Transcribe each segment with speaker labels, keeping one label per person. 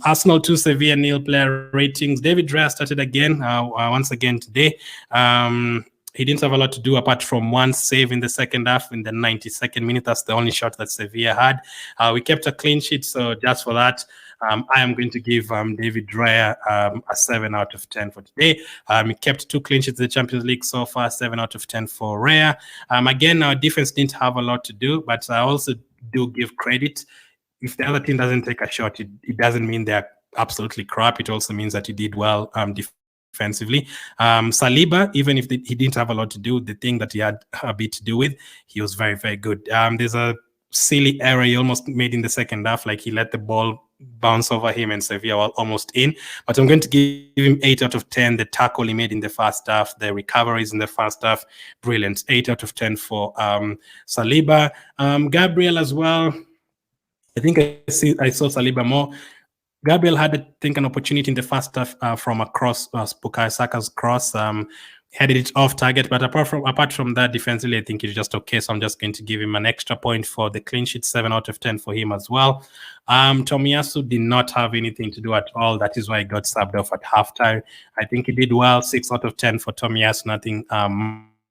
Speaker 1: Arsenal 2, Sevilla 0 player ratings. David Raya started again, once again today. He didn't have a lot to do apart from one save in the second half in the 92nd minute. That's the only shot that Sevilla had. We kept a clean sheet, so just for that, I am going to give David Raya a 7 out of 10 for today. He kept 2 clean sheets in the Champions League so far, 7 out of 10 for Raya. Again, our defense didn't have a lot to do, but I also do give credit. If the other team doesn't take a shot, it doesn't mean they're absolutely crap. It also means that he did well defensively. Saliba, even if he didn't have a lot to do, the thing that he had a bit to do with, he was very, very good. There's a silly error he almost made in the second half, like he let the ball bounce over him and Sevilla were almost in. But I'm going to give him 8 out of 10. The tackle he made in the first half, the recoveries in the first half, brilliant. 8 out of 10 for Saliba. Gabriel as well. I think I saw Saliba more. Gabriel had, I think, an opportunity in the first half from a cross, Bukayo Saka's cross. Headed it off target, but apart from that, defensively, I think he's just okay. So I'm just going to give him an extra point for the clean sheet, 7 out of 10 for him as well. Tomiyasu did not have anything to do at all. That is why he got subbed off at halftime. I think he did well, 6 out of 10 for Tomiyasu. Nothing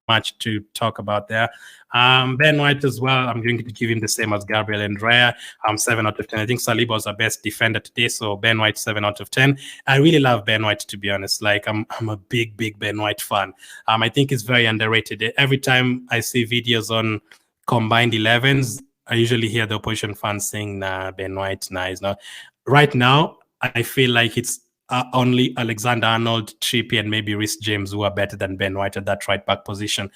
Speaker 1: much to talk about there. Ben White as well, I'm going to give him the same as Gabriel and Raya. 7 out of 10. I think Saliba was our best defender today, so Ben White 7 out of 10. I really love Ben White, to be honest. Like I'm a big Ben White fan. I think he's very underrated. Every time I see videos on combined 11s, I usually hear the opposition fans saying, "Nah, Ben White, nah, he's not." Right now, I feel like it's only Alexander-Arnold, Trippier, and maybe Reece James who are better than Ben White at that right back position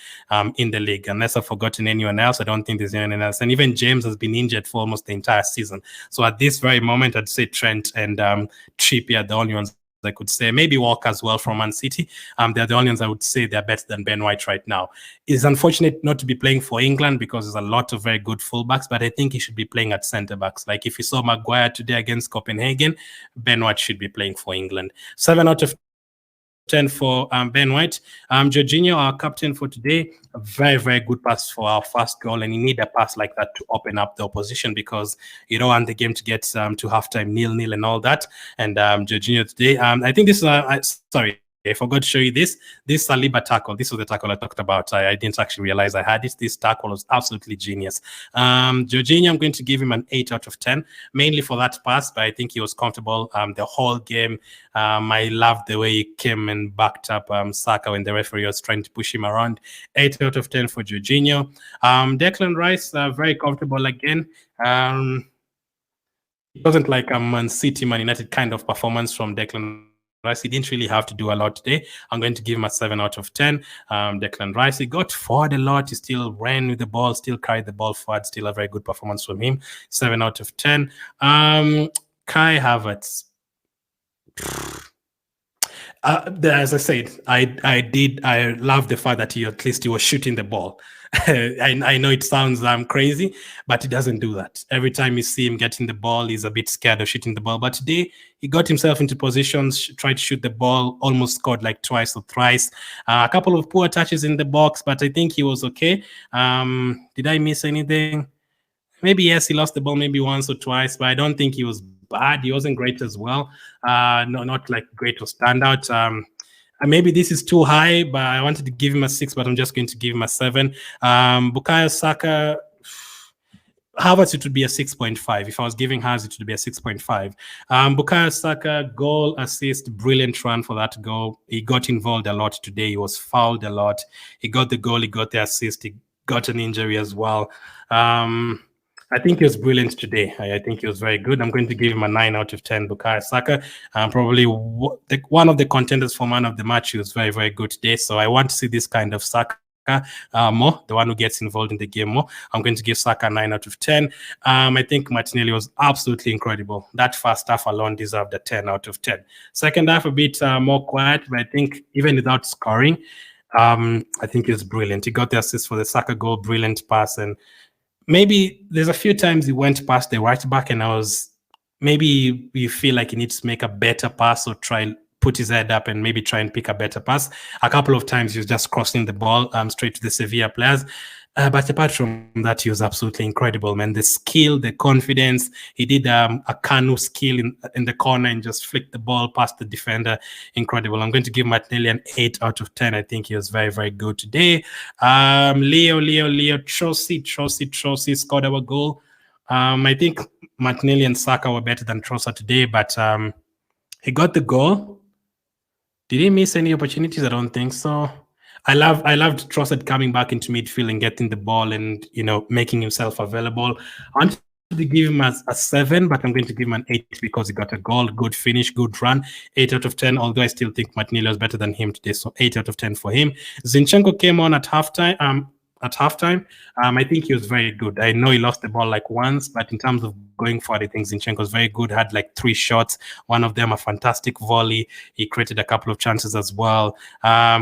Speaker 1: in the league. Unless I've forgotten anyone else, I don't think there's anyone else. And even James has been injured for almost the entire season. So at this very moment, I'd say Trent and Trippier are the only ones I could say. Maybe Walker as well from Man City. They're the only ones I would say they're better than Ben White right now. It's unfortunate not to be playing for England because there's a lot of very good fullbacks, but I think he should be playing at centre-backs. Like if you saw Maguire today against Copenhagen, Ben White should be playing for England. 7 out of 10 for Ben White. Jorginho, our captain for today, a very, very good pass for our first goal, and you need a pass like that to open up the opposition because you don't want the game to get to halftime 0-0 and all that. And Jorginho today, I think this is sorry, I forgot to show you this Saliba tackle. This was the tackle I talked about. I didn't actually realize I had it. This tackle was absolutely genius. Jorginho, I'm going to give him an 8 out of 10, mainly for that pass, but I think he was comfortable the whole game. I loved the way he came and backed up Saka when the referee was trying to push him around. 8 out of 10 for Jorginho. Declan Rice, very comfortable again. It wasn't like a Man City, Man United kind of performance from Declan Rice. He didn't really have to do a lot today. I'm going to give him a 7 out of 10. Declan Rice, he got forward a lot. He still ran with the ball, still carried the ball forward. Still a very good performance from him. 7 out of 10. Kai Havertz. As I said, I love the fact that at least he was shooting the ball. I know it sounds crazy, but he doesn't do that. Every time you see him getting the ball, he's a bit scared of shooting the ball. But today, he got himself into positions, tried to shoot the ball, almost scored like twice or thrice. A couple of poor touches in the box, but I think he was okay. Did I miss anything? Maybe yes, he lost the ball maybe once or twice, but I don't think he was bad. He wasn't great as well. No, not like great or standout. Maybe this is too high, but I wanted to give him a 6, but I'm just going to give him a 7. Bukayo Saka, Havertz, it would be a 6.5. If I was giving Havertz, it would be a 6.5. Bukayo Saka, goal, assist, brilliant run for that goal. He got involved a lot today. He was fouled a lot. He got the goal, he got the assist, he got an injury as well. I think he was brilliant today. I think he was very good. I'm going to give him a 9 out of 10, Bukayo Saka. Probably one of the contenders for man of the match. He was very, very good today. So I want to see this kind of Saka more, the one who gets involved in the game more. I'm going to give Saka 9 out of 10. I think Martinelli was absolutely incredible. That first half alone deserved a 10 out of 10. Second half a bit more quiet, but I think even without scoring, I think he was brilliant. He got the assist for the Saka goal, brilliant pass, and maybe there's a few times he went past the right back and maybe you feel like he needs to make a better pass or try and put his head up and maybe try and pick a better pass. A couple of times he was just crossing the ball straight to the Sevilla players. But apart from that, he was absolutely incredible, man. The skill, the confidence. He did a canoe skill in the corner and just flicked the ball past the defender. Incredible. I'm going to give Martinelli an 8 out of 10. I think he was very, very good today. Leo, Trossard scored our goal. I think Martinelli and Saka were better than Trossard today, but he got the goal. Did he miss any opportunities? I don't think so. I loved Trossard coming back into midfield and getting the ball and, you know, making himself available. I wanted to give him a 7, but I'm going to give him an 8 because he got a goal, good finish, good run. 8 out of 10, although I still think Martinelli was better than him today, so 8 out of 10 for him. Zinchenko came on at halftime. I think he was very good. I know he lost the ball like once, but in terms of going forward, I think Zinchenko was very good. Had like 3 shots, one of them a fantastic volley. He created a couple of chances as well.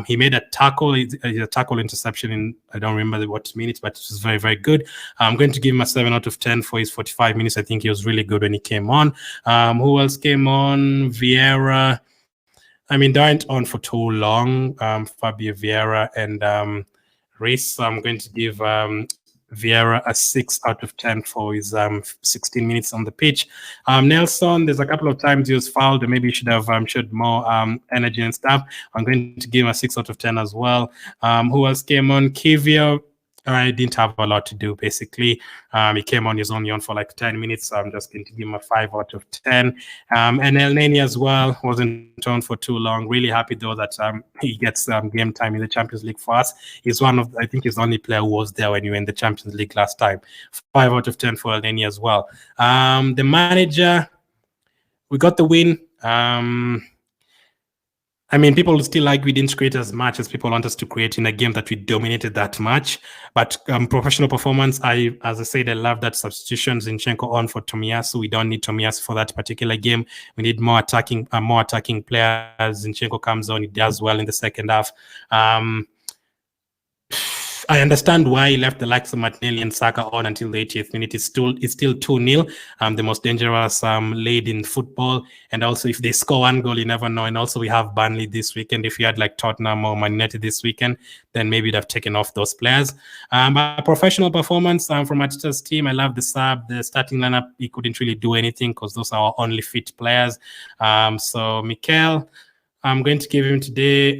Speaker 1: He made a tackle interception in, I don't remember what minutes, but it was very, very good. I'm going to give him a 7 out of 10 for his 45 minutes. I think he was really good when he came on. Who else came on? Vieira. I mean, they weren't on for too long. Fabio Vieira and Reece. So I'm going to give Vieira a 6 out of 10 for his 16 minutes on the pitch. Nelson, there's a couple of times he was fouled, and maybe he should have showed more energy and stuff. I'm going to give him a 6 out of 10 as well. Who else came on? Kivio. I didn't have a lot to do, basically. He came on, he was only on for like 10 minutes, so I'm just going to give him a 5 out of 10. And El Neni as well, wasn't on for too long. Really happy, though, that he gets game time in the Champions League for us. He's I think he's the only player who was there when we were in the Champions League last time. 5 out of 10 for El Neni as well. The manager, we got the win. I mean, people still like we didn't create as much as people want us to create in a game that we dominated that much. But professional performance, as I said, I love that substitution. Zinchenko on for Tomiyasu. We don't need Tomiyasu for that particular game. We need more attacking players. Zinchenko comes on, he does well in the second half. I understand why he left the likes of Martinelli and Saka on until the 80th minute. It's still 2-0, the most dangerous lead in football. And also, if they score one goal, you never know. And also, we have Burnley this weekend. If you had like Tottenham or Man United this weekend, then maybe you'd have taken off those players. But professional performance from Arteta's team. I love the sub. The starting lineup, he couldn't really do anything because those are our only fit players. So Mikel, I'm going to give him today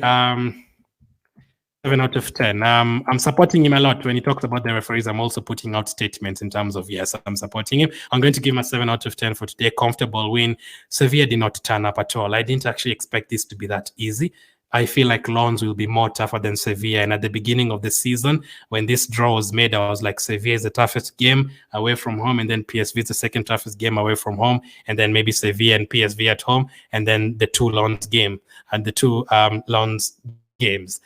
Speaker 1: 7 out of 10. I'm supporting him a lot. When he talks about the referees, I'm also putting out statements in terms of, yes, I'm supporting him. I'm going to give him a 7 out of 10 for today. Comfortable win. Sevilla did not turn up at all. I didn't actually expect this to be that easy. I feel like Lens will be more tougher than Sevilla. And at the beginning of the season, when this draw was made, I was like, Sevilla is the toughest game away from home, and then PSV is the second toughest game away from home, and then maybe Sevilla and PSV at home, and then the two Lens games.